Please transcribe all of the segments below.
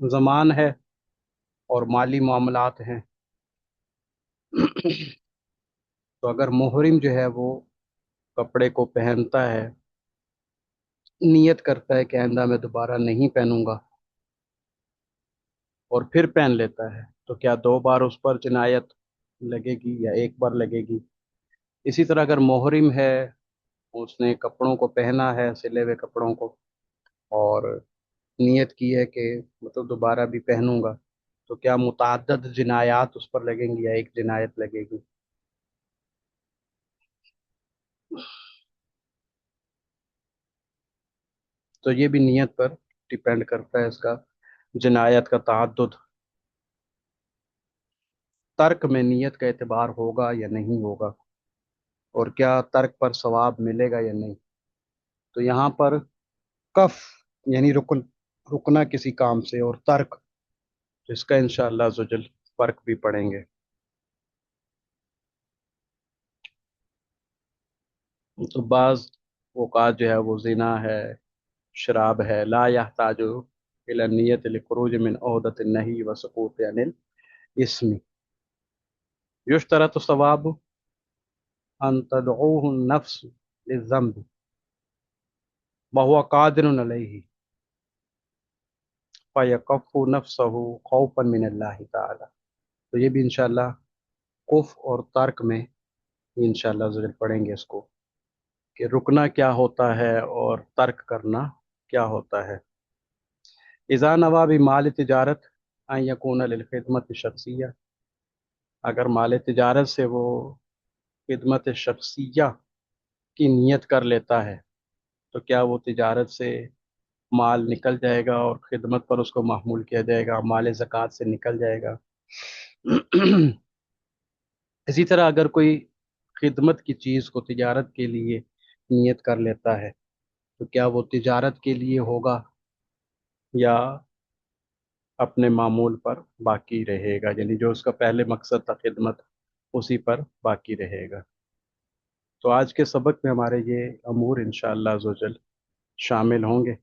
زمان ہے اور مالی معاملات ہیں، تو اگر محرم جو ہے وہ کپڑے کو پہنتا ہے، نیت کرتا ہے کہ آئندہ میں دوبارہ نہیں پہنوں گا، اور پھر پہن لیتا ہے، تو کیا دو بار اس پر جنایت لگے گی یا ایک بار لگے گی؟ اسی طرح اگر محرم ہے، اس نے کپڑوں کو پہنا ہے، سلے ہوئے کپڑوں کو، اور نیت کی ہے کہ مطلب دوبارہ بھی پہنوں گا، تو کیا متعدد جنایات اس پر لگیں گی یا ایک جنایت لگے گی؟ تو یہ بھی نیت پر ڈیپینڈ کرتا ہے اس کا جنایت کا تعدد۔ ترک میں نیت کا اعتبار ہوگا یا نہیں ہوگا، اور کیا ترک پر ثواب ملے گا یا نہیں؟ تو یہاں پر کف یعنی رکنا کسی کام سے، اور ترک، اس کا انشاءاللہ عزوجل فرق بھی پڑھیں گے۔ تو بعض اوقات جو ہے وہ زنا ہے، شراب ہے، لا يحتاج الى النیت لخروج من عہدۃ النہی وسقوط عن الاسم، یشترط ثواب ان تدعوه النفس للذنب وهو قادر علیہ فیکف نفسه خوفا من اللہ تعالی۔ تو یہ بھی انشاءاللہ کف اور ترک میں انشاءاللہ ضرور پڑھیں گے اس کو، کہ رکنا کیا ہوتا ہے اور ترک کرنا کیا ہوتا ہے۔ اذا نوى بمال تجارت ان یکون للخدمت شخصیہ، اگر مال تجارت سے وہ خدمت شخصیہ کی نیت کر لیتا ہے، تو کیا وہ تجارت سے مال نکل جائے گا اور خدمت پر اس کو محمول کیا جائے گا، مال زکوٰۃ سے نکل جائے گا؟ اسی طرح اگر کوئی خدمت کی چیز کو تجارت کے لیے نیت کر لیتا ہے، تو کیا وہ تجارت کے لیے ہوگا یا اپنے معمول پر باقی رہے گا، یعنی جو اس کا پہلے مقصد تھا خدمت، اسی پر باقی رہے گا؟ تو آج کے سبق میں ہمارے یہ امور انشاءاللہ عزوجل شامل ہوں گے،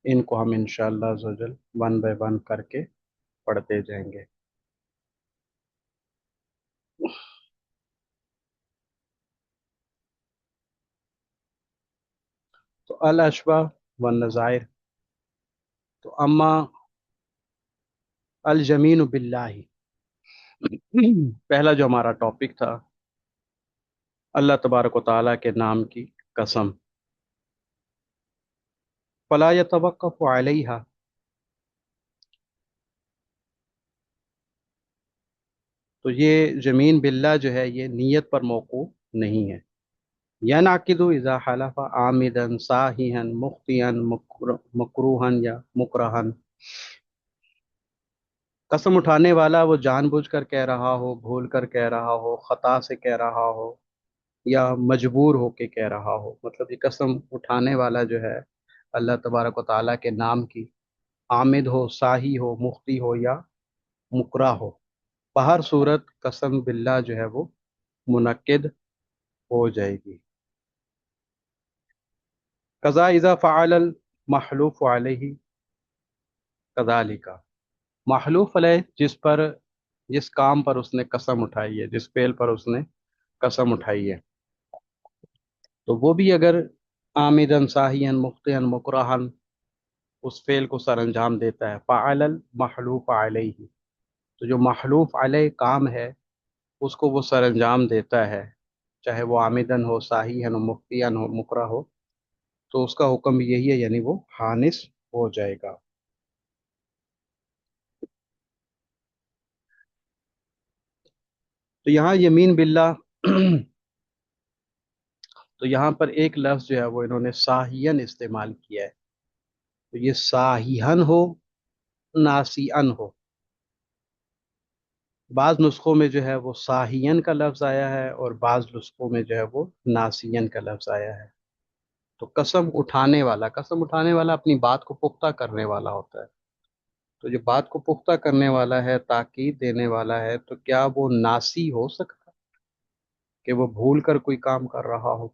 ان کو ہم انشاءاللہ عزوجل ون بائی ون کر کے پڑھتے جائیں گے۔ تو الاشباہ والنظائر، تو اما الجمین باللہ، پہلا جو ہمارا ٹاپک تھا، اللہ تبارک و تعالیٰ کے نام کی قسم، فلا يتوقف علیہا، تو یہ جمین باللہ جو ہے یہ نیت پر موقوف نہیں ہے۔ ینعقد اذا حلف عامدا ساہیا مخطئا مکروہا یا مکرہا، قسم اٹھانے والا وہ جان بوجھ کر کہہ رہا ہو، بھول کر کہہ رہا ہو، خطا سے کہہ رہا ہو، یا مجبور ہو کے کہہ رہا ہو، مطلب یہ قسم اٹھانے والا جو ہے اللہ تبارک و تعالیٰ کے نام کی، عامد ہو، ساہی ہو، مخطی ہو یا مکرہ ہو، بہر صورت قسم باللہ جو ہے وہ منعقد ہو جائے گی۔ قضا اذا فعل المحلوف علیہ کذالک، محلوف علیہ جس کام پر اس نے قسم اٹھائی ہے، جس فعل پر اس نے قسم اٹھائی ہے، تو وہ بھی اگر عامدن ساہین مخطئن مکرہن اس فعل کو سر انجام دیتا ہے، فعل المحلوف علیہ، تو جو محلوف علیہ کام ہے اس کو وہ سر انجام دیتا ہے، چاہے وہ عامدن ہو، ساہین ہو، مخطئن ہو، مکرہ ہو، تو اس کا حکم بھی یہی ہے، یعنی وہ حانث ہو جائے گا۔ تو یہاں یمین باللہ، تو یہاں پر ایک لفظ جو ہے وہ انہوں نے ساہین استعمال کیا ہے، تو یہ ساہیہن ہو، ناسیان ہو، بعض نسخوں میں جو ہے وہ ساہین کا لفظ آیا ہے اور بعض نسخوں میں جو ہے وہ ناسین کا لفظ آیا ہے۔ تو قسم اٹھانے والا اپنی بات کو پختہ کرنے والا ہوتا ہے، تو جو بات کو پختہ کرنے والا ہے، تاکید دینے والا ہے، تو کیا وہ ناسی ہو سکتا کہ وہ بھول کر کوئی کام کر رہا ہو؟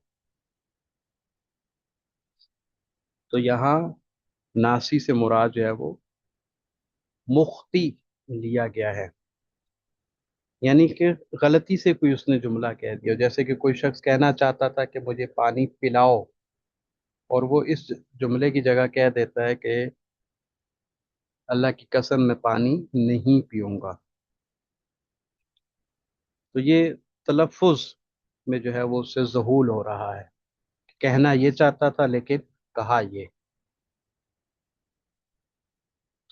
تو یہاں ناسی سے مراد جو ہے وہ مختی لیا گیا ہے، یعنی کہ غلطی سے کوئی اس نے جملہ کہہ دیا، جیسے کہ کوئی شخص کہنا چاہتا تھا کہ مجھے پانی پلاؤ، اور وہ اس جملے کی جگہ کہہ دیتا ہے کہ اللہ کی قسم میں پانی نہیں پیوں گا، تو یہ تلفظ میں جو ہے وہ اس سے ظہول ہو رہا ہے، کہنا یہ چاہتا تھا لیکن کہا یہ۔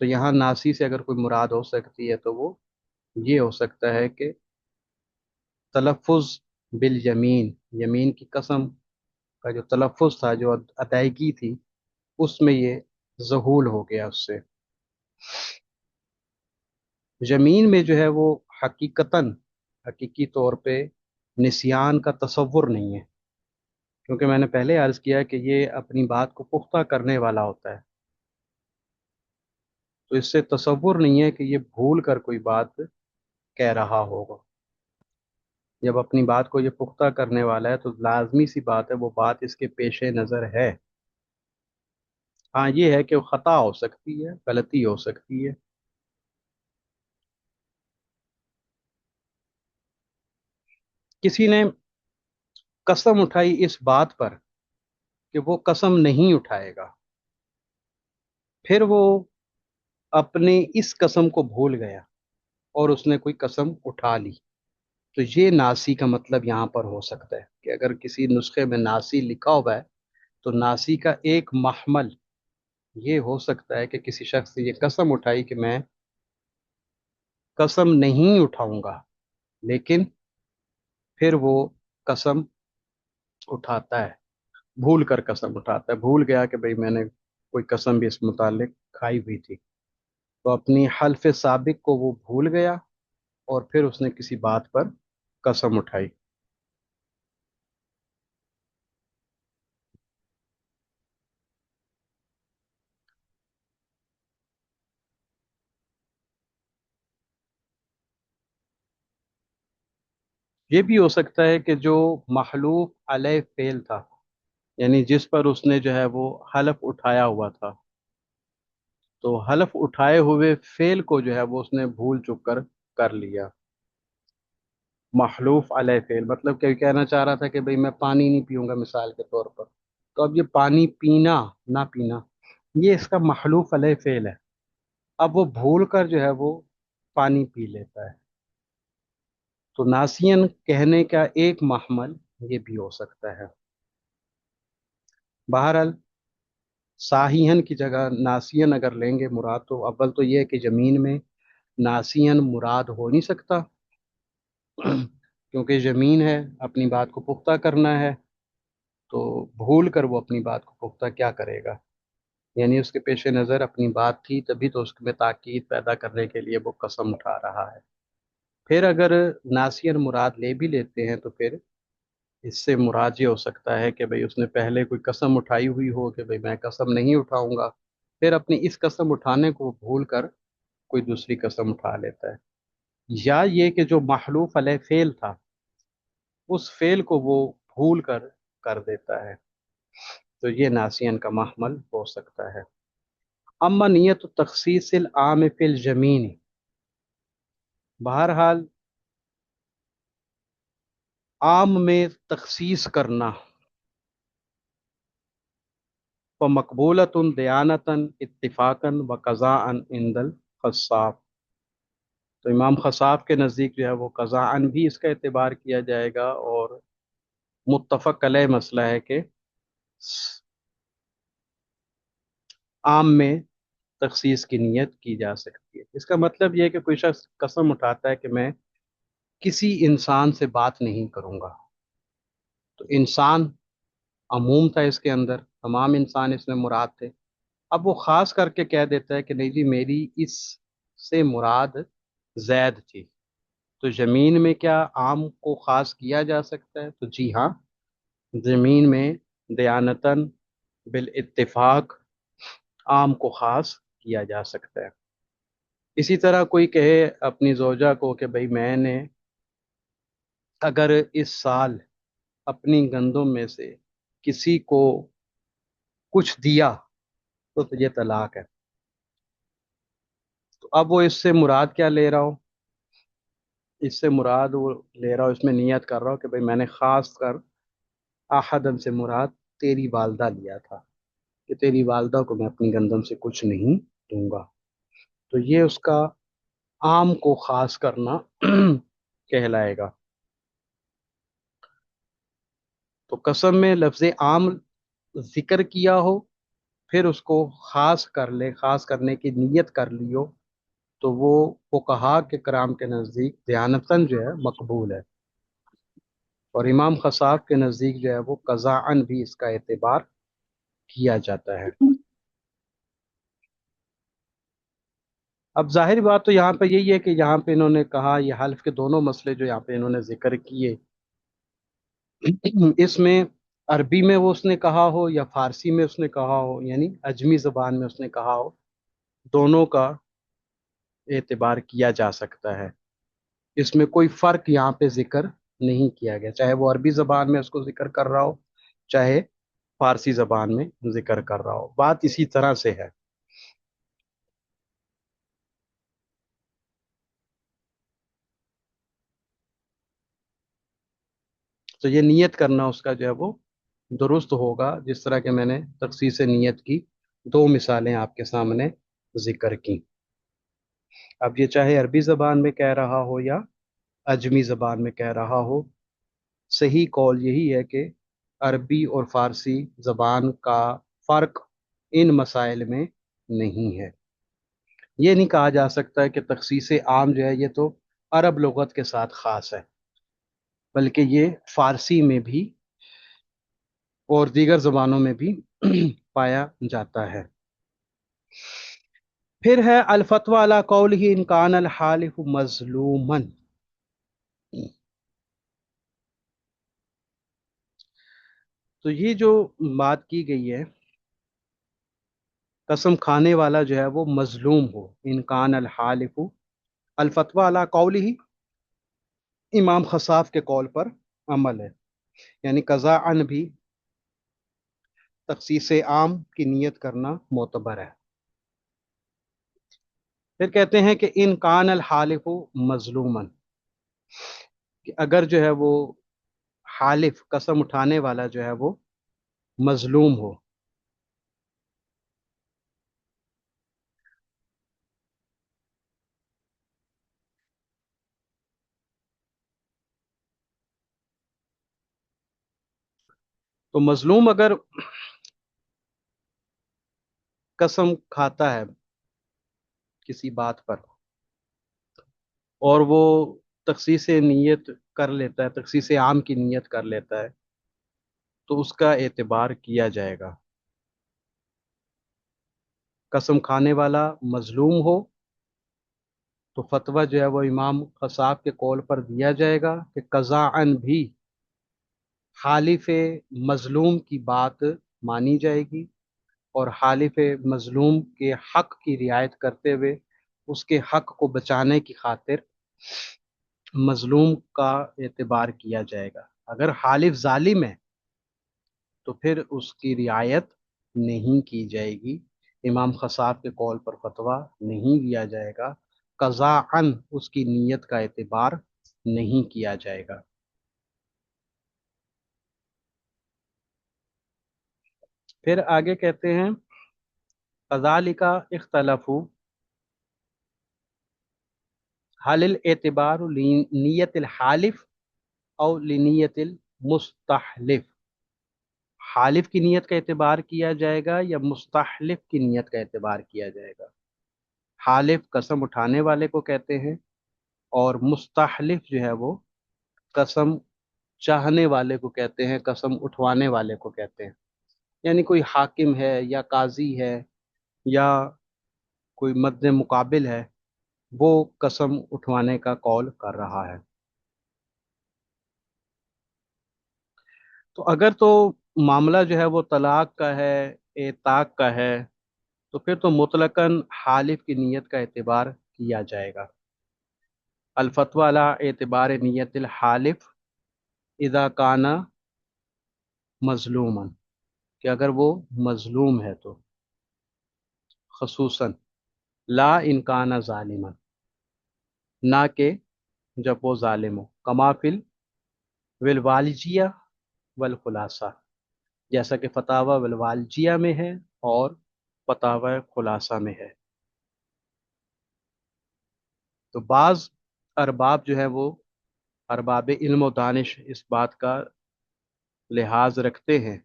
تو یہاں ناسی سے اگر کوئی مراد ہو سکتی ہے تو وہ یہ ہو سکتا ہے کہ تلفظ بالیمین، یمین کی قسم کا جو تلفظ تھا، جو ادائیگی تھی، اس میں یہ ظہول ہو گیا اس سے۔ یمین میں جو ہے وہ حقیقتاً، حقیقی طور پہ نسیان کا تصور نہیں ہے، کیونکہ میں نے پہلے عرض کیا کہ یہ اپنی بات کو پختہ کرنے والا ہوتا ہے، تو اس سے تصور نہیں ہے کہ یہ بھول کر کوئی بات کہہ رہا ہوگا۔ جب اپنی بات کو یہ پختہ کرنے والا ہے تو لازمی سی بات ہے وہ بات اس کے پیش نظر ہے۔ ہاں یہ ہے کہ وہ خطا ہو سکتی ہے، غلطی ہو سکتی ہے۔ کسی نے قسم اٹھائی اس بات پر کہ وہ قسم نہیں اٹھائے گا، پھر وہ اپنے اس قسم کو بھول گیا اور اس نے کوئی قسم اٹھا لی، تو یہ ناسی کا مطلب یہاں پر ہو سکتا ہے کہ اگر کسی نسخے میں ناسی لکھا ہوا ہے تو ناسی کا ایک محمل یہ ہو سکتا ہے کہ کسی شخص نے یہ قسم اٹھائی کہ میں قسم نہیں اٹھاؤں گا، لیکن پھر وہ قسم اٹھاتا ہے، بھول کر قسم اٹھاتا ہے، بھول گیا کہ بھئی میں نے کوئی قسم بھی اس متعلق کھائی ہوئی تھی، تو اپنی حلف سابق کو وہ بھول گیا اور پھر اس نے کسی بات پر قسم اٹھائی۔ یہ بھی ہو سکتا ہے کہ جو محلوف علیہ فعل تھا، یعنی جس پر اس نے جو ہے وہ حلف اٹھایا ہوا تھا، تو حلف اٹھائے ہوئے فعل کو جو ہے وہ اس نے بھول چک کر کر لیا۔ محلوف علیہ فعل مطلب کہ کہنا چاہ رہا تھا کہ بھئی میں پانی نہیں پیوں گا مثال کے طور پر، تو اب یہ پانی پینا، نہ پینا، یہ اس کا محلوف علیہ فعل ہے، اب وہ بھول کر جو ہے وہ پانی پی لیتا ہے، تو ناسین کہنے کا ایک محمل یہ بھی ہو سکتا ہے۔ بہرحال صاحیحن کی جگہ ناسین اگر لیں گے مراد، تو اول تو یہ ہے کہ زمین میں ناسین مراد ہو نہیں سکتا، کیونکہ زمین ہے، اپنی بات کو پختہ کرنا ہے، تو بھول کر وہ اپنی بات کو پختہ کیا کرے گا؟ یعنی اس کے پیش نظر اپنی بات تھی، تبھی تو اس میں تاکید پیدا کرنے کے لیے وہ قسم اٹھا رہا ہے۔ پھر اگر ناسین مراد لے بھی لیتے ہیں تو پھر اس سے مراد یہ ہو سکتا ہے کہ بھئی اس نے پہلے کوئی قسم اٹھائی ہوئی ہو کہ بھئی میں قسم نہیں اٹھاؤں گا، پھر اپنی اس قسم اٹھانے کو بھول کر کوئی دوسری قسم اٹھا لیتا ہے، یا یہ کہ جو محلوف علیہ فعل تھا اس فعل کو وہ بھول کر کر دیتا ہے، تو یہ ناسین کا محمل ہو سکتا ہے۔ اما نیت تخصیص العام فی الجمین، بہرحال عام میں تخصیص کرنا، فمقبولۃ دیانتاً اتفاقاً و قضاء عند الخصاف، تو امام خصاف کے نزدیک جو ہے وہ قضاء بھی اس کا اعتبار کیا جائے گا، اور متفق علیہ مسئلہ ہے کہ عام میں تخصیص کی نیت کی جا سکتی ہے۔ اس کا مطلب یہ ہے کہ کوئی شخص قسم اٹھاتا ہے کہ میں کسی انسان سے بات نہیں کروں گا، تو انسان عموم تھا اس کے اندر، تمام انسان اس میں مراد تھے، اب وہ خاص کر کے کہہ دیتا ہے کہ نہیں جی میری اس سے مراد زید تھی، تو زمین میں کیا عام کو خاص کیا جا سکتا ہے؟ تو جی ہاں، زمین میں دیانتاً بالاتفاق عام کو خاص کیا جا سکتا ہے۔ اسی طرح کوئی کہے اپنی زوجہ کو کہ بھئی میں نے اگر اس سال اپنی گندم میں سے کسی کو کچھ دیا تو یہ طلاق ہے، تو اب وہ اس سے مراد کیا لے رہا ہو؟ اس سے مراد وہ لے رہا ہو، اس میں نیت کر رہا ہو کہ بھئی میں نے خاص کر احدن سے مراد تیری والدہ لیا تھا، کہ تیری والدہ کو میں اپنی گندم سے کچھ نہیں دوں گا. تو یہ اس کا عام کو خاص کرنا کہلائے گا. تو قسم میں لفظ عام ذکر کیا ہو، پھر اس کو خاص کر لے، خاص کرنے کی نیت کر لی ہو، تو وہ فقہا کے کرام کے نزدیک دیانتاً جو ہے مقبول ہے. اور امام خصاف کے نزدیک جو ہے وہ قضاءً بھی اس کا اعتبار کیا جاتا ہے. اب ظاہر بات تو یہاں پہ یہی ہے کہ یہاں پہ انہوں نے کہا یہ حلف کے دونوں مسئلے جو یہاں پہ انہوں نے ذکر کیے، اس میں عربی میں وہ اس نے کہا ہو یا فارسی میں اس نے کہا ہو، یعنی عجمی زبان میں اس نے کہا ہو، دونوں کا اعتبار کیا جا سکتا ہے. اس میں کوئی فرق یہاں پہ ذکر نہیں کیا گیا، چاہے وہ عربی زبان میں اس کو ذکر کر رہا ہو، چاہے فارسی زبان میں ذکر کر رہا ہو، بات اسی طرح سے ہے. تو یہ نیت کرنا اس کا جو ہے وہ درست ہوگا، جس طرح کہ میں نے تخصیص نیت کی دو مثالیں آپ کے سامنے ذکر کی. اب یہ چاہے عربی زبان میں کہہ رہا ہو یا عجمی زبان میں کہہ رہا ہو، صحیح قول یہی ہے کہ عربی اور فارسی زبان کا فرق ان مسائل میں نہیں ہے. یہ نہیں کہا جا سکتا کہ تخصیص عام جو ہے یہ تو عرب لغت کے ساتھ خاص ہے، بلکہ یہ فارسی میں بھی اور دیگر زبانوں میں بھی پایا جاتا ہے. پھر ہے الفتوی علی قولہ ان کان الحالف مظلوما. تو یہ جو بات کی گئی ہے، قسم کھانے والا جو ہے وہ مظلوم ہو، ان کان الحالف، الفتوی علی قولہ امام خصاف کے قول پر عمل ہے، یعنی قضاءً بھی تخصیص عام کی نیت کرنا معتبر ہے. پھر کہتے ہیں کہ ان کان الحالف مظلوما، کہ اگر جو ہے وہ حالف قسم اٹھانے والا جو ہے وہ مظلوم ہو. تو مظلوم اگر قسم کھاتا ہے کسی بات پر اور وہ تخصیص نیت کر لیتا ہے، تخصیص عام کی نیت کر لیتا ہے، تو اس کا اعتبار کیا جائے گا. قسم کھانے والا مظلوم ہو تو فتویٰ جو ہے وہ امام قصاب کے قول پر دیا جائے گا کہ قضاءً بھی حالف مظلوم کی بات مانی جائے گی، اور حالف مظلوم کے حق کی رعایت کرتے ہوئے اس کے حق کو بچانے کی خاطر مظلوم کا اعتبار کیا جائے گا. اگر حالف ظالم ہے تو پھر اس کی رعایت نہیں کی جائے گی، امام خصاب کے قول پر فتویٰ نہیں دیا جائے گا، قضاءً اس کی نیت کا اعتبار نہیں کیا جائے گا. پھر آگے کہتے ہیں کذالک اختلفوا حل الاعتبار لنیت الحالف او لنیت المستحلف، حالف کی نیت کا اعتبار کیا جائے گا یا مستحلف کی نیت کا اعتبار کیا جائے گا. حالف قسم اٹھانے والے کو کہتے ہیں، اور مستحلف جو ہے وہ قسم چاہنے والے کو کہتے ہیں، قسم اٹھوانے والے کو کہتے ہیں. یعنی کوئی حاکم ہے یا قاضی ہے یا کوئی مد مقابل ہے، وہ قسم اٹھوانے کا قول کر رہا ہے. تو اگر تو معاملہ جو ہے وہ طلاق کا ہے، اعتاق کا ہے، تو پھر تو مطلقاً حالف کی نیت کا اعتبار کیا جائے گا. الفتوی علی اعتبار نیت الحالف اذا کانا مظلوما، کہ اگر وہ مظلوم ہے تو خصوصاً لا انکان ظالما، نہ کہ جب وہ ظالم ہو، کما فل والوالجیہ والخلاصہ، جیسا کہ فتاوی والوالجیہ میں ہے اور فتاوی خلاصہ میں ہے۔ تو بعض ارباب جو ہے وہ ارباب علم و دانش اس بات کا لحاظ رکھتے ہیں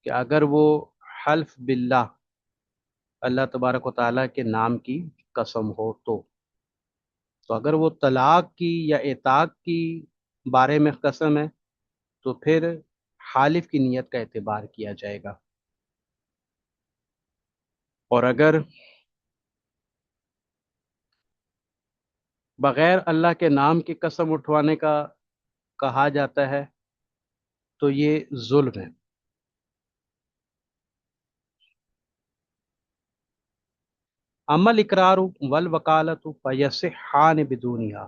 کہ اگر وہ حلف باللہ، اللہ تبارک و تعالیٰ کے نام کی قسم ہو تو اگر وہ طلاق کی یا اعتاق کی بارے میں قسم ہے تو پھر حالف کی نیت کا اعتبار کیا جائے گا، اور اگر بغیر اللہ کے نام کی قسم اٹھوانے کا کہا جاتا ہے تو یہ ظلم ہے۔ عمل اقرار والوکالت فیصحان بدونہا،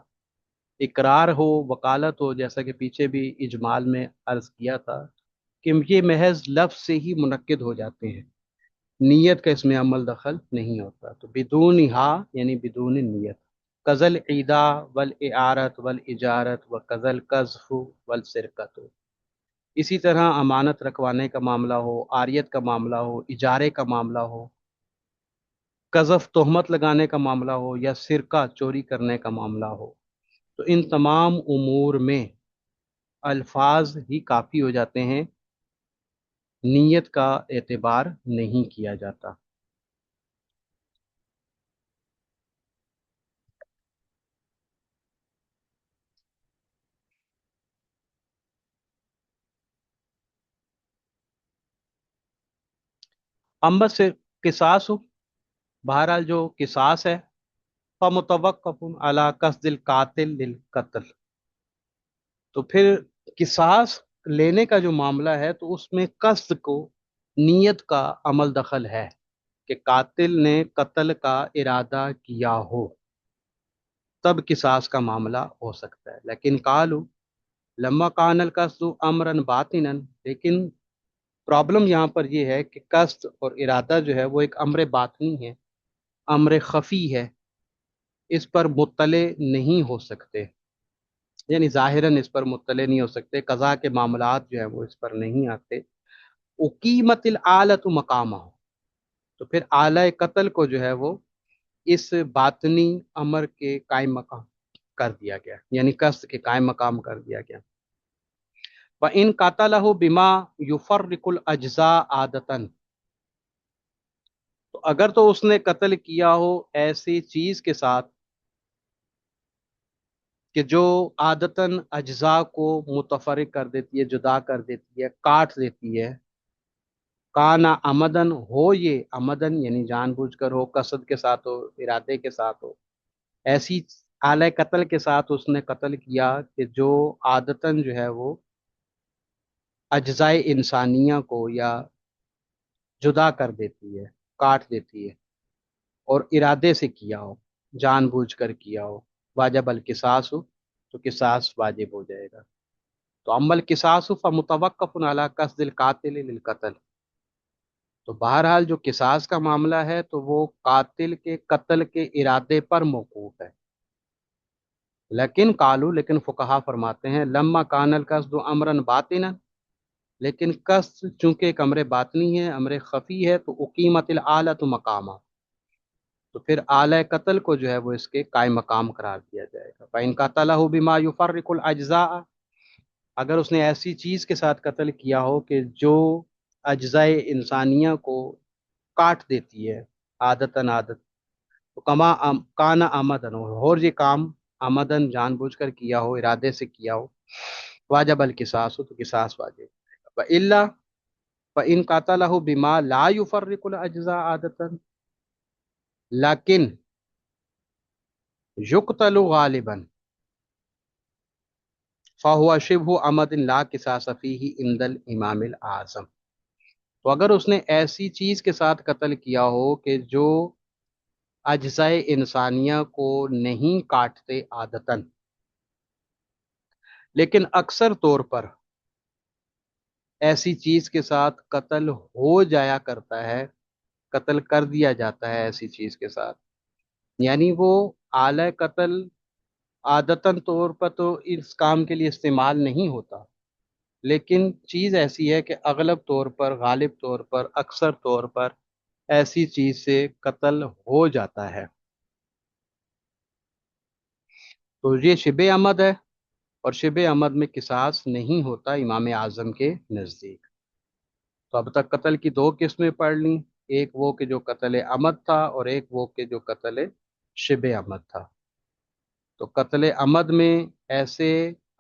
اقرار ہو، وکالت ہو، جیسا کہ پیچھے بھی اجمال میں عرض کیا تھا کہ یہ محض لفظ سے ہی منعقد ہو جاتے ہیں، نیت کا اس میں عمل دخل نہیں ہوتا، تو بدونہا یعنی بدون نیت۔ قزل عیدا والاعارت والاجارت و قزل قذف والسرقت، اسی طرح امانت رکھوانے کا معاملہ ہو، عاریت کا معاملہ ہو، اجارے کا معاملہ ہو، قذف تہمت لگانے کا معاملہ ہو، یا سرقہ چوری کرنے کا معاملہ ہو، تو ان تمام امور میں الفاظ ہی کافی ہو جاتے ہیں، نیت کا اعتبار نہیں کیا جاتا۔ امبر سے قصاص ہو، بہرحال جو قصاص ہے، فمتوقف علی قصد القاتل للقتل، تو پھر قصاص لینے کا جو معاملہ ہے تو اس میں قصد کو، نیت کا عمل دخل ہے کہ قاتل نے قتل کا ارادہ کیا ہو، تب قصاص کا معاملہ ہو سکتا ہے۔ لیکن قالو لما کان القصد امرا باطنا، لیکن پرابلم یہاں پر یہ ہے کہ قصد اور ارادہ جو ہے وہ ایک امر باطنی ہے، امر خفی ہے، اس پر مطلع نہیں ہو سکتے، یعنی ظاہراً اس پر مطلع نہیں ہو سکتے، قضا کے معاملات جو ہیں وہ اس پر نہیں آتے۔ اقیمت الآلۃ مقامہ، تو پھر آلہ قتل کو جو ہے وہ اس باطنی امر کے قائم مقام کر دیا گیا، یعنی قصد کے قائم مقام کر دیا گیا۔ وَإِن قَتَلَهُ بِمَا يُفَرِّقُ الْأَجْزَاءَ عَادَةً، تو اگر تو اس نے قتل کیا ہو ایسی چیز کے ساتھ کہ جو عادتاً اجزاء کو متفرق کر دیتی ہے، جدا کر دیتی ہے، کاٹ دیتی ہے، کانا عمدن ہو، یہ عمدن یعنی جان بوجھ کر ہو، قصد کے ساتھ ہو، ارادے کے ساتھ ہو، ایسی آلہ قتل کے ساتھ اس نے قتل کیا کہ جو عادتاً جو ہے وہ اجزائے انسانیہ کو یا جدا کر دیتی ہے، کاٹ دیتی ہے، اور ارادے سے کیا ہو، جان بوجھ کر کیا ہو، واجب القصاص ہو، تو قصاص واجب ہو جائے گا۔ تو اما القصاص فمتوقف علی قصد القاتل للقتل، تو بہرحال جو قصاص کا معاملہ ہے تو وہ قاتل کے قتل کے ارادے پر موقوف ہے۔ لیکن قالو، لیکن فقہا فرماتے ہیں لما کان القصد امرا باطنا، لیکن قصد چونکہ ایک امر باطنی ہے، امر خفی ہے، تو اقیمت الآلۃ مقامہ، تو پھر آلہ قتل کو جو ہے وہ اس کے قائم مقام قرار دیا جائے گا۔ فَإِن قَتَلَهُ بِمَا يُفَرِّقُ الْأَجْزَاءَ، اگر اس نے ایسی چیز کے ساتھ قتل کیا ہو کہ جو اجزائے انسانیہ کو کاٹ دیتی ہے، عادتاً عادت، تو کما کانا آمدن ہو، اور یہ کام آمدن جان بوجھ کر کیا ہو، ارادے سے کیا ہو، واجب القصاص ہو، تو قصاص واجب ہے۔ وَإِلَّا فَإِن قَتَلَهُ بِمَا لَا يُفَرِّقُ الْأَجْزَاءَ عَادَةً، لیکن یقتل غالباً فَهُوَ شِبْهُ عَمَدٍ لَا قِصَاصَ فِيهِ عِندَ الإمام الأعظم، تو اگر اس نے ایسی چیز کے ساتھ قتل کیا ہو کہ جو اجزائے انسانیہ کو نہیں کاٹتے عادتاً، لیکن اکثر طور پر ایسی چیز کے ساتھ قتل ہو جایا کرتا ہے قتل کر دیا جاتا ہے ایسی چیز کے ساتھ، یعنی وہ آلہ قتل عادتاً طور پر تو اس کام کے لیے استعمال نہیں ہوتا، لیکن چیز ایسی ہے کہ اغلب طور پر، غالب طور پر، اکثر طور پر ایسی چیز سے قتل ہو جاتا ہے۔ تو یہ شبہ عمد ہے، اور شبہ عمد میں قصاص نہیں ہوتا امام اعظم کے نزدیک۔ تو اب تک قتل کی دو قسمیں پڑھ لیں، ایک وہ کہ جو قتل عمد تھا، اور ایک وہ کہ جو قتل شبہ عمد تھا۔ تو قتل عمد میں ایسے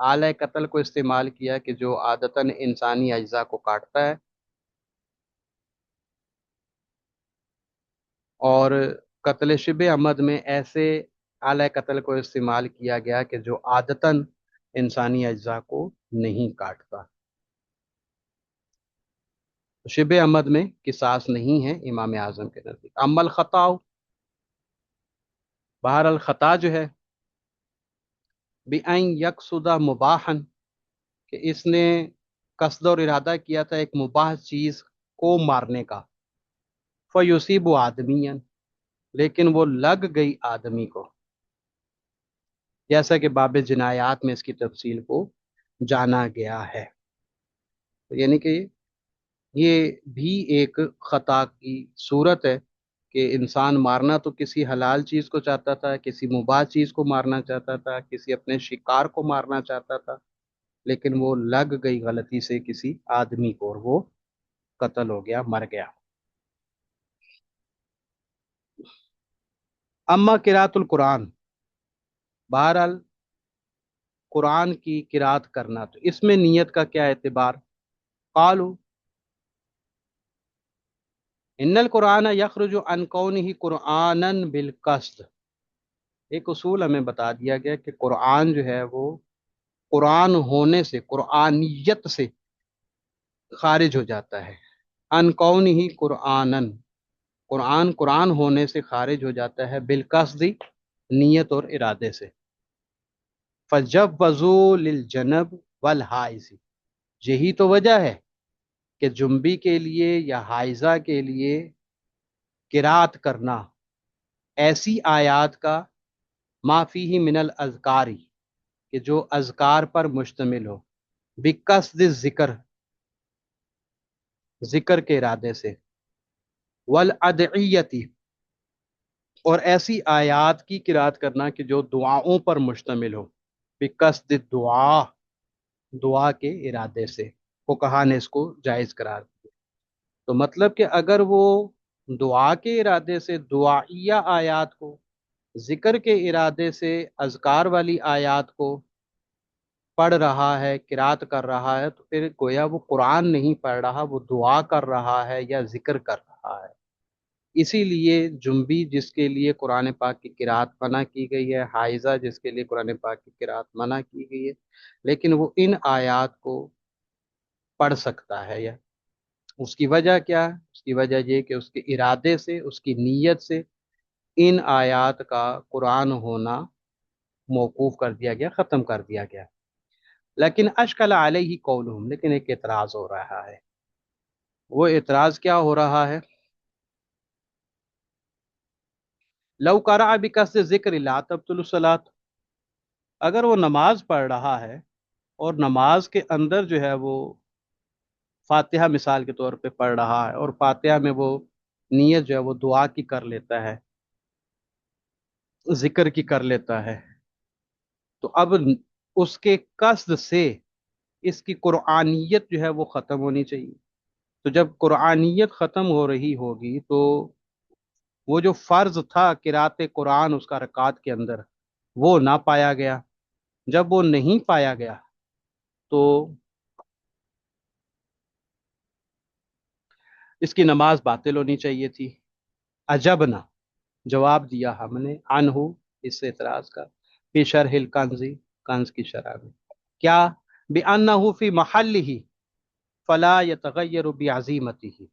آلہ قتل کو استعمال کیا کہ جو عادتاً انسانی اجزاء کو کاٹتا ہے، اور قتل شبہ عمد میں ایسے آلہ قتل کو استعمال کیا گیا کہ جو عادتاً انسانی اجزاء کو نہیں کاٹتا۔ شبہ عمد میں قصاص نہیں ہے امام اعظم کے نزدیک۔ اما الخطا، بہر الخطا جو ہے، بِأَن يَقْصُدَ مُبَاحًا، کہ اس نے قصد اور ارادہ کیا تھا ایک مباح چیز کو مارنے کا، فَيُصِيبُ آدميًا، لیکن وہ لگ گئی آدمی کو، جیسا کہ باب جنایات میں اس کی تفصیل کو جانا گیا ہے۔ یعنی کہ یہ بھی ایک خطا کی صورت ہے کہ انسان مارنا تو کسی حلال چیز کو چاہتا تھا، کسی مباح چیز کو مارنا چاہتا تھا، کسی اپنے شکار کو مارنا چاہتا تھا، لیکن وہ لگ گئی غلطی سے کسی آدمی کو، اور وہ قتل ہو گیا، مر گیا۔ اما قراءۃ القرآن، بہرحال قرآن کی قرات کرنا، تو اس میں نیت کا کیا اعتبار؟ قالوا ان القرآن یخرج عن کونہ قرآنا بالقصد، ایک اصول ہمیں بتا دیا گیا کہ قرآن جو ہے وہ قرآن ہونے سے، قرآنیت سے خارج ہو جاتا ہے۔ عن کونہ قرآنا، قرآن قرآن ہونے سے خارج ہو جاتا ہے، بالقصد، نیت اور ارادے سے۔ فَجَوَّزُوا لِلْجَنَبِ وَالْحَائِضِ، یہی تو وجہ ہے کہ جنبی کے لیے یا حائضہ کے لیے قرات کرنا ایسی آیات کا، ما فیہ من الاذکاری، کہ جو اذکار پر مشتمل ہو، بقصد ذکر، ذکر کے ارادے سے، والادعیتی، اور ایسی آیات کی قرات کرنا کہ جو دعاؤں پر مشتمل ہو، بقصد دعا، دعا کے ارادے سے، فقہا نے اس کو جائز قرار دیا۔ تو مطلب کہ اگر وہ دعا کے ارادے سے دعائیہ آیات کو، ذکر کے ارادے سے اذکار والی آیات کو پڑھ رہا ہے، قرات کر رہا ہے، تو پھر گویا وہ قرآن نہیں پڑھ رہا، وہ دعا کر رہا ہے یا ذکر کر رہا ہے۔ اسی لیے جنبی جس کے لیے قرآن پاک کی قرات منع کی گئی ہے، حائضہ جس کے لیے قرآن پاک کی قرات منع کی گئی ہے، لیکن وہ ان آیات کو پڑھ سکتا ہے۔ یا اس کی وجہ کیا ہے؟ اس کی وجہ یہ کہ اس کے ارادے سے، اس کی نیت سے ان آیات کا قرآن ہونا موقوف کر دیا گیا، ختم کر دیا گیا۔ لیکن اشکل علیہ قولہم، لیکن ایک اعتراض ہو رہا ہے۔ وہ اعتراض کیا ہو رہا ہے؟ لو قرأ بقصد ذکر لا تبطل الصلاۃ، اگر وہ نماز پڑھ رہا ہے اور نماز کے اندر جو ہے وہ فاتحہ مثال کے طور پہ پڑھ رہا ہے، اور فاتحہ میں وہ نیت جو ہے وہ دعا کی کر لیتا ہے، ذکر کی کر لیتا ہے، تو اب اس کے قصد سے اس کی قرآنیت جو ہے وہ ختم ہونی چاہیے۔ تو جب قرآنیت ختم ہو رہی ہوگی تو وہ جو فرض تھا قرات قرآن اس کا رکعت کے اندر، وہ نہ پایا گیا۔ جب وہ نہیں پایا گیا تو اس کی نماز باطل ہونی چاہیے تھی۔ عجب نہ، جواب دیا ہم نے عنہ، اس سے اعتراض کا، فی شرح الکنزی، کنز کی شرح میں، کیا؟ بِأَنَّهُ فی محلہ فلا يتغیر بعظیمتہ،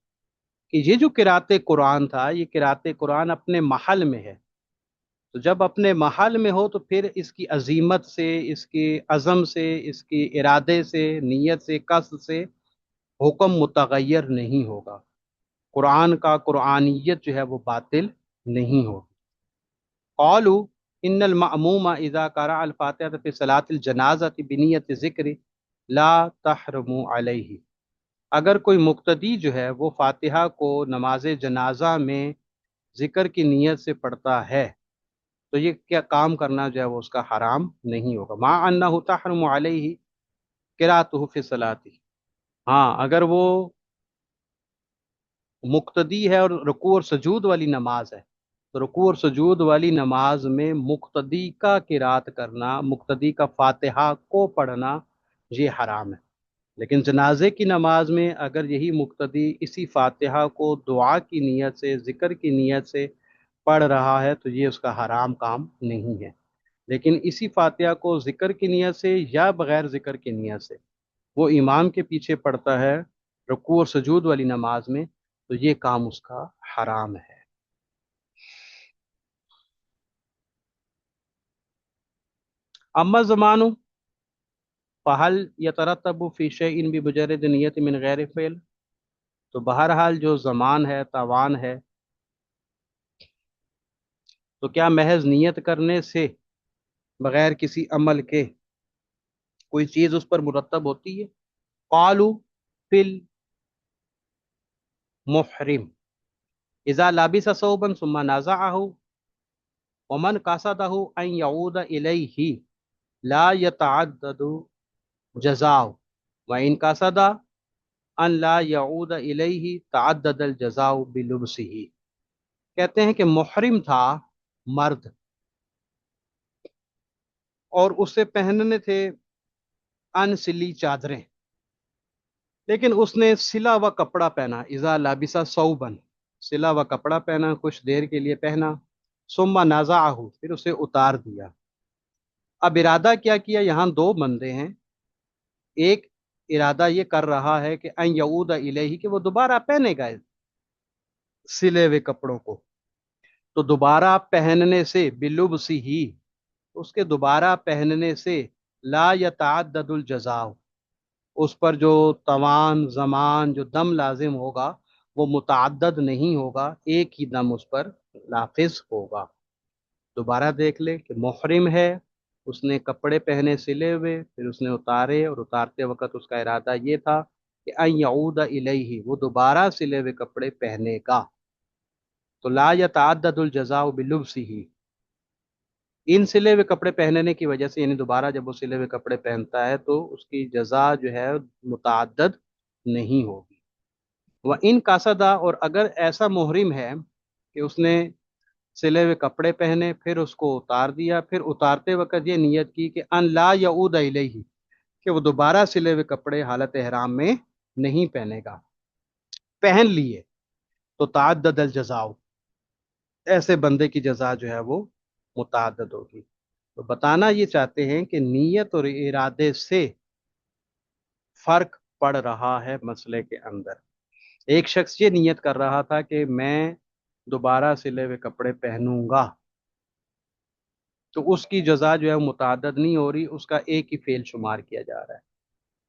کہ یہ جو قرات قرآن تھا، یہ قرات قرآن اپنے محل میں ہے، تو جب اپنے محل میں ہو تو پھر اس کی عظیمت سے، اس کی عزم سے، اس کی ارادے سے، نیت سے، قصد سے حکم متغیر نہیں ہوگا۔ قرآن کا قرآنیت جو ہے وہ باطل نہیں ہوگی۔ قالوا ان المأموم اذا قرأ الفاتحة في صلاة الجنازة بنیت ذکر لا تحرم علیہ، اگر کوئی مقتدی جو ہے وہ فاتحہ کو نماز جنازہ میں ذکر کی نیت سے پڑھتا ہے تو یہ کیا کام کرنا جو ہے وہ اس کا حرام نہیں ہوگا، مع انہ تحرم علیہ قراءتہ فی الصلاۃ، ہاں اگر وہ مقتدی ہے اور رکوع اور سجود والی نماز ہے تو رکوع اور سجود والی نماز میں مقتدی کا قرات کرنا، مقتدی کا فاتحہ کو پڑھنا یہ حرام ہے۔ لیکن جنازے کی نماز میں اگر یہی مقتدی اسی فاتحہ کو دعا کی نیت سے، ذکر کی نیت سے پڑھ رہا ہے تو یہ اس کا حرام کام نہیں ہے۔ لیکن اسی فاتحہ کو ذکر کی نیت سے یا بغیر ذکر کی نیت سے وہ امام کے پیچھے پڑھتا ہے رکوع اور سجود والی نماز میں تو یہ کام اس کا حرام ہے۔ اما زمانو فہل یترتب فی شیء بمجرد نیت من غیر فعل، تو بہرحال جو زمان ہے، تاوان ہے، تو کیا محض نیت کرنے سے بغیر کسی عمل کے کوئی چیز اس پر مرتب ہوتی ہے؟ قالوا فی المحرم اذا لبس ثوبا ثم نازعه ومن قصده ان يعود الیہ لا يتعدد جزاء وان قصد ان لا يعود الیہ تعدد الجزاء بلبسه، کہتے ہیں کہ محرم تھا مرد اور اسے پہننے تھے ان سلی چادریں، لیکن اس نے سلا ہوا کپڑا پہنا، اذا لابسا ثوبن، سلا ہوا کپڑا پہنا، کچھ دیر کے لیے پہنا، ثم نازعہ، پھر اسے اتار دیا۔ اب ارادہ کیا کیا، یہاں دو بندے ہیں، ایک ارادہ یہ کر رہا ہے کہ ان یعود الیہ، کہ وہ دوبارہ پہنے گا سلے ہوئے کپڑوں کو، تو دوبارہ پہننے سے بلبسی ہی، اس کے دوبارہ پہننے سے لا یتعدد الجزاء، اس پر جو توان زمان جو دم لازم ہوگا وہ متعدد نہیں ہوگا، ایک ہی دم اس پر نافذ ہوگا۔ دوبارہ دیکھ لے کہ محرم ہے، اس نے کپڑے پہنے سلے ہوئے، پھر اس نے اتارے اور اتارتے وقت اس کا ارادہ یہ تھا کہ ان یعود الیہ، وہ دوبارہ سلے ہوئے کپڑے پہنے گا، تو لا یتعدد الجزاء بلبسہ، ان سلے ہوئے کپڑے پہننے کی وجہ سے، یعنی دوبارہ جب وہ سلے ہوئے کپڑے پہنتا ہے تو اس کی جزا جو ہے متعدد نہیں ہوگی۔ وہ ان قاصدہ، اور اگر ایسا محرم ہے کہ اس نے سلے ہوئے کپڑے پہنے پھر اس کو اتار دیا، پھر اتارتے وقت یہ نیت کی کہ ان لا یعود الیہ، کہ وہ دوبارہ سلے ہوئے کپڑے حالت احرام میں نہیں پہنے گا، پہن لیے تو تعدد الجزاء، ایسے بندے کی جزا جو ہے وہ متعدد ہوگی۔ تو بتانا یہ چاہتے ہیں کہ نیت اور ارادے سے فرق پڑ رہا ہے مسئلے کے اندر۔ ایک شخص یہ نیت کر رہا تھا کہ میں دوبارہ سلے ہوئے کپڑے پہنوں گا، تو اس کی جزا جو ہے وہ متعدد نہیں ہو رہی، اس کا ایک ہی فعل شمار کیا جا رہا ہے۔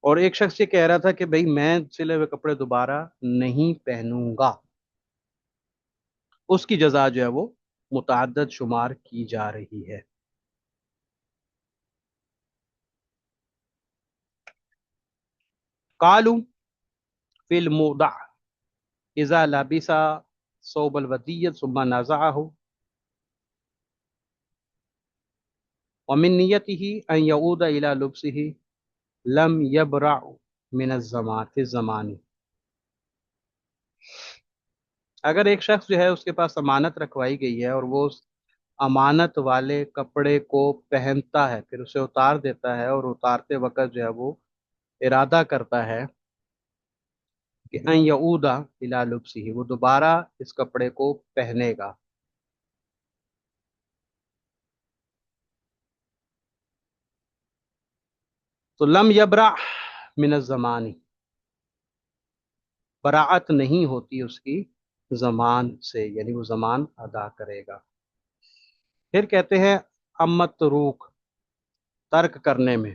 اور ایک شخص یہ کہہ رہا تھا کہ بھئی میں سلے ہوئے کپڑے دوبارہ نہیں پہنوں گا، اس کی جزا جو ہے وہ متعدد شمار کی جا رہی ہے۔ قالوا فی المودع اذا لبس ثوب الودیع ثم نزعه ومن نیته ان یعود الى لبسه لم یبرع من الزمان فی الزمان، اگر ایک شخص جو ہے اس کے پاس امانت رکھوائی گئی ہے اور وہ اس امانت والے کپڑے کو پہنتا ہے، پھر اسے اتار دیتا ہے اور اتارتے وقت جو ہے وہ ارادہ کرتا ہے کہ ان یعود الی لبسہ، وہ دوبارہ اس کپڑے کو پہنے گا، تو لم یبرع من الزمان، براعت نہیں ہوتی اس کی زمان سے، یعنی وہ زمان ادا کرے گا۔ پھر کہتے ہیں امت روک، ترک کرنے میں،